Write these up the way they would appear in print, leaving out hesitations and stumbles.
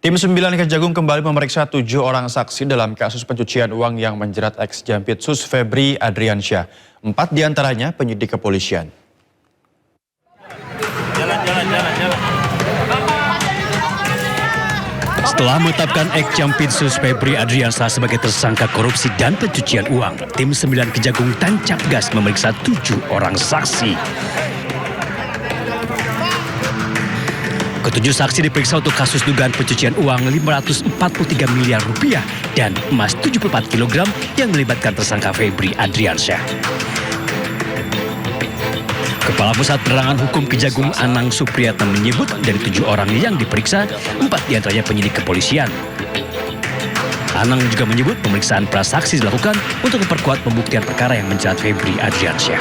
Tim 9 Kejagung kembali memeriksa 7 orang saksi dalam kasus pencucian uang yang menjerat ex-Jampitsus Febri Adriansyah. 4 diantaranya penyidik kepolisian. Setelah menetapkan ex-Jampitsus Febri Adriansyah sebagai tersangka korupsi dan pencucian uang, tim 9 Kejagung tancap gas memeriksa 7 orang saksi. Ketujuh saksi diperiksa untuk kasus dugaan pencucian uang 543 miliar rupiah dan emas 74 kg yang melibatkan tersangka Febri Adriansyah. Kepala Pusat Penerangan Hukum Kejagung Anang Supriyatna menyebut dari 7 orang yang diperiksa, 4 diantaranya penyidik kepolisian. Anang juga menyebut pemeriksaan prasaksi dilakukan untuk memperkuat pembuktian perkara yang menjerat Febri Adriansyah.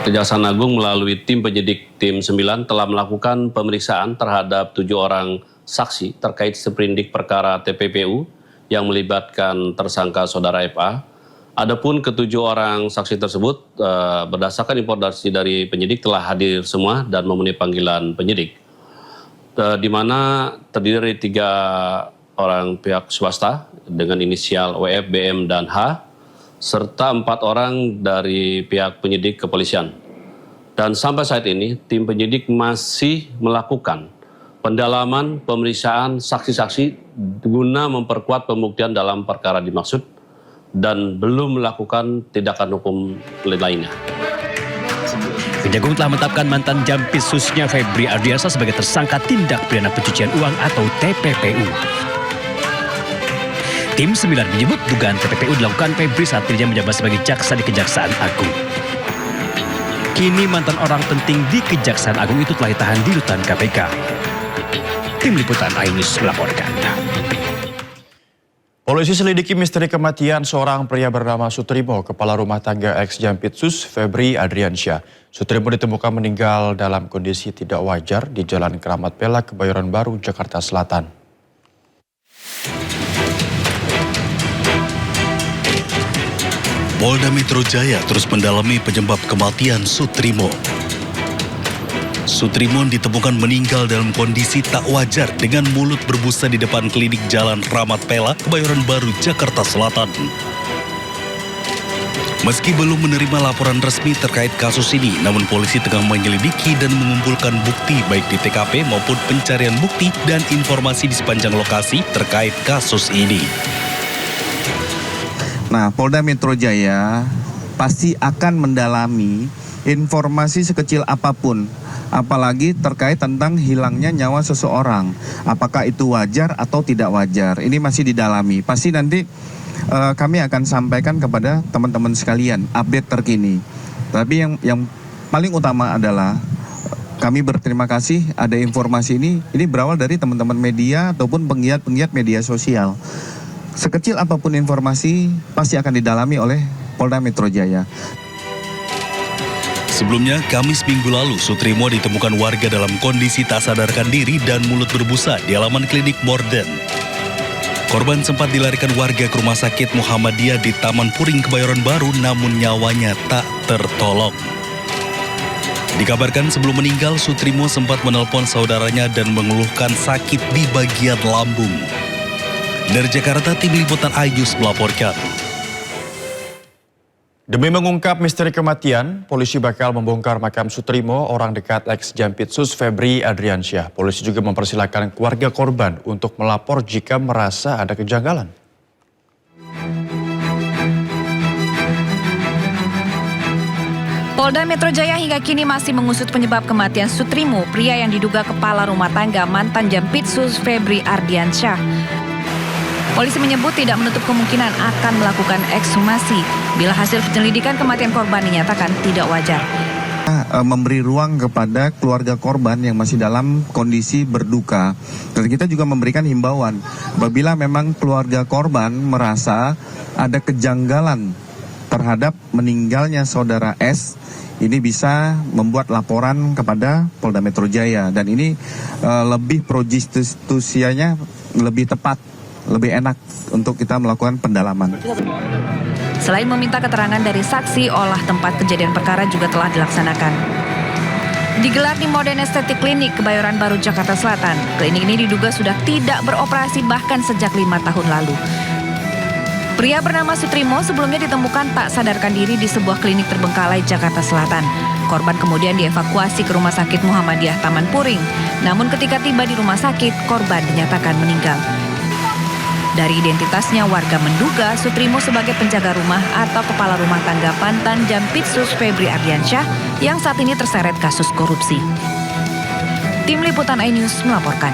Kejaksaan Agung melalui tim penyidik tim 9 telah melakukan pemeriksaan terhadap 7 orang saksi terkait seprindik perkara TPPU yang melibatkan tersangka saudara FA. Adapun ketujuh orang saksi tersebut berdasarkan informasi dari penyidik telah hadir semua dan memenuhi panggilan penyidik. Di mana terdiri dari 3 orang pihak swasta dengan inisial WF, BM, dan H, serta 4 orang dari pihak penyidik kepolisian. Dan sampai saat ini, tim penyidik masih melakukan pendalaman pemeriksaan saksi-saksi guna memperkuat pembuktian dalam perkara dimaksud dan belum melakukan tindakan hukum lainnya. Kejagung telah menetapkan mantan Jampitsusnya Febri Adriansyah sebagai tersangka tindak pidana pencucian uang atau TPPU. Tim 9 menyebut dugaan TPPU dilakukan Febri saat dirinya menjabat sebagai jaksa di Kejaksaan Agung. Kini mantan orang penting di Kejaksaan Agung itu telah ditahan di rutan KPK. Tim Liputan Ainus melaporkan. Polisi selidiki misteri kematian seorang pria bernama Sutrimo, kepala rumah tangga ex-Jampitsus Febri Adriansyah. Sutrimo ditemukan meninggal dalam kondisi tidak wajar di Jalan Keramat Pela, Kebayoran Baru, Jakarta Selatan. Polda Metro Jaya terus mendalami penyebab kematian Sutrimo. Sutrimo ditemukan meninggal dalam kondisi tak wajar dengan mulut berbusa di depan klinik Jalan Keramat Pela, Kebayoran Baru, Jakarta Selatan. Meski belum menerima laporan resmi terkait kasus ini, namun polisi tengah menyelidiki dan mengumpulkan bukti baik di TKP maupun pencarian bukti dan informasi di sepanjang lokasi terkait kasus ini. Nah, Polda Metro Jaya pasti akan mendalami informasi sekecil apapun, apalagi terkait tentang hilangnya nyawa seseorang. Apakah itu wajar atau tidak wajar? Ini masih didalami. Pasti nanti kami akan sampaikan kepada teman-teman sekalian update terkini. Tapi yang paling utama adalah kami berterima kasih ada informasi ini berawal dari teman-teman media ataupun penggiat-penggiat media sosial. Sekecil apapun informasi pasti akan didalami oleh Polda Metro Jaya. Sebelumnya, Kamis minggu lalu, Sutrimo ditemukan warga dalam kondisi tak sadarkan diri dan mulut berbusa di halaman klinik Morden. Korban sempat dilarikan warga ke Rumah Sakit Muhammadiyah di Taman Puring, Kebayoran Baru, namun nyawanya tak tertolong. Dikabarkan sebelum meninggal, Sutrimo sempat menelpon saudaranya dan mengeluhkan sakit di bagian lambung. Dari Jakarta, Tim Liputan Ainus melaporkan. Demi mengungkap misteri kematian, polisi bakal membongkar makam Sutrimo, orang dekat ex-Jampitsus Febri Adriansyah. Polisi juga mempersilahkan keluarga korban untuk melapor jika merasa ada kejanggalan. Polda Metro Jaya hingga kini masih mengusut penyebab kematian Sutrimo, pria yang diduga kepala rumah tangga mantan Jampitsus Febri Adriansyah. Polisi menyebut tidak menutup kemungkinan akan melakukan ekshumasi bila hasil penyelidikan kematian korban dinyatakan tidak wajar. Memberi ruang kepada keluarga korban yang masih dalam kondisi berduka. Dan kita juga memberikan himbauan apabila memang keluarga korban merasa ada kejanggalan terhadap meninggalnya saudara S, ini bisa membuat laporan kepada Polda Metro Jaya. Dan ini lebih pro justisianya lebih tepat, lebih enak untuk kita melakukan pendalaman. Selain meminta keterangan dari saksi, olah tempat kejadian perkara juga telah dilaksanakan. Digelar di Modern Estetik Klinik Kebayoran Baru, Jakarta Selatan. Klinik ini diduga sudah tidak beroperasi bahkan sejak 5 tahun lalu. Pria bernama Sutrimo sebelumnya ditemukan tak sadarkan diri di sebuah klinik terbengkalai Jakarta Selatan. Korban kemudian dievakuasi ke Rumah Sakit Muhammadiyah Taman Puring. Namun ketika tiba di rumah sakit, korban dinyatakan meninggal. Dari identitasnya, warga menduga Sutrimo sebagai penjaga rumah atau kepala rumah tangga Pantan Jampitsus Febri Ardiansyah yang saat ini terseret kasus korupsi. Tim Liputan iNews melaporkan.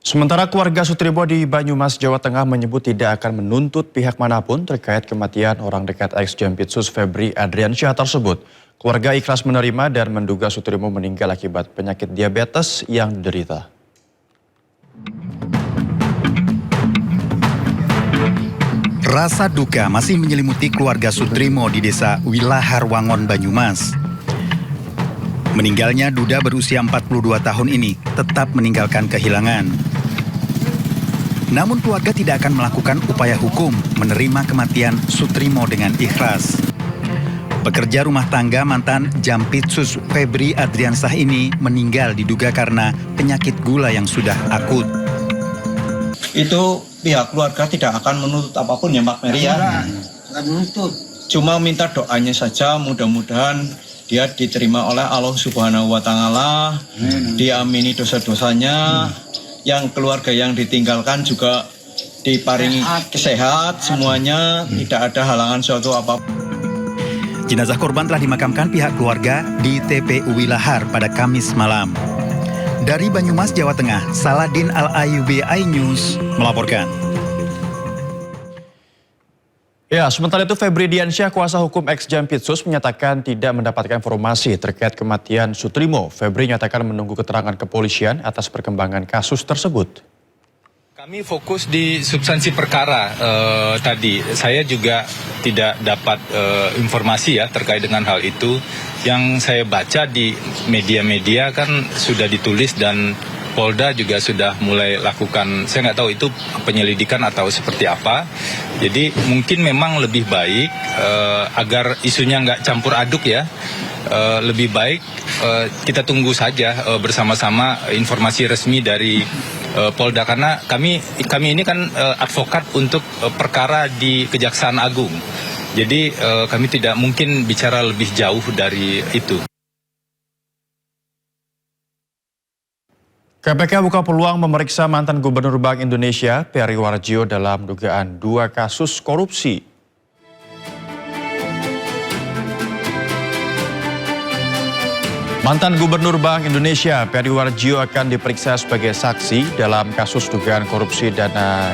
Sementara keluarga Sutrimo di Banyumas, Jawa Tengah menyebut tidak akan menuntut pihak manapun terkait kematian orang dekat ex-Jampitsus Febri Ardiansyah tersebut. Keluarga ikhlas menerima dan menduga Sutrimo meninggal akibat penyakit diabetes yang diderita. Rasa duka masih menyelimuti keluarga Sutrimo di desa Wilahar Wangon, Banyumas. Meninggalnya duda berusia 42 tahun ini tetap meninggalkan kehilangan. Namun keluarga tidak akan melakukan upaya hukum menerima kematian Sutrimo dengan ikhlas. Pekerja rumah tangga mantan Jampitsus Febri Ardiansyah ini meninggal diduga karena penyakit gula yang sudah akut. Itu pihak keluarga tidak akan menuntut apapun ya Mbak Mary ya. Menuntut. Cuma minta doanya saja, mudah-mudahan dia diterima oleh Allah Subhanahu wa Ta'ala, diamini dosa-dosanya, yang keluarga yang ditinggalkan juga diparingi kesehat semuanya, tidak ada halangan suatu apapun. Jenazah korban telah dimakamkan pihak keluarga di TPU Wilahar pada Kamis malam. Dari Banyumas, Jawa Tengah, Saladin Al-Ayubi, iNews melaporkan. Ya, sementara itu Febri Ardiansyah, kuasa hukum ex-Jampitsus, menyatakan tidak mendapatkan informasi terkait kematian Sutrimo. Febri nyatakan menunggu keterangan kepolisian atas perkembangan kasus tersebut. Kami fokus di substansi perkara tadi. Saya juga tidak dapat informasi ya terkait dengan hal itu. Yang saya baca di media-media kan sudah ditulis dan Polda juga sudah mulai lakukan, saya nggak tahu itu penyelidikan atau seperti apa. Jadi mungkin memang lebih baik agar isunya nggak campur aduk ya. Lebih baik kita tunggu saja bersama-sama informasi resmi dari Polda, karena kami ini kan advokat untuk perkara di Kejaksaan Agung. Jadi kami tidak mungkin bicara lebih jauh dari itu. KPK buka peluang memeriksa mantan Gubernur Bank Indonesia, Peri Warjio, dalam dugaan 2 kasus korupsi. Mantan Gubernur Bank Indonesia, Peri Warjio, akan diperiksa sebagai saksi dalam kasus dugaan korupsi dana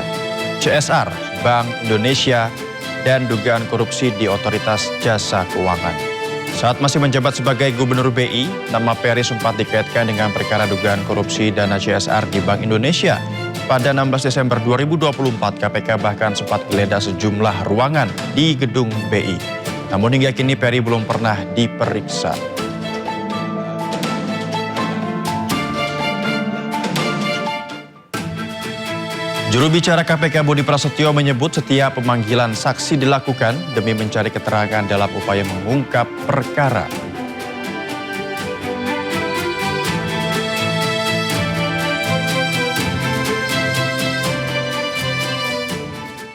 CSR Bank Indonesia dan dugaan korupsi di Otoritas Jasa Keuangan. Saat masih menjabat sebagai Gubernur BI, nama Peri sempat dikaitkan dengan perkara dugaan korupsi dana CSR di Bank Indonesia. Pada 16 Desember 2024, KPK bahkan sempat geledah sejumlah ruangan di gedung BI. Namun hingga kini Peri belum pernah diperiksa. Juru bicara KPK Budi Prasetyo menyebut setiap pemanggilan saksi dilakukan demi mencari keterangan dalam upaya mengungkap perkara.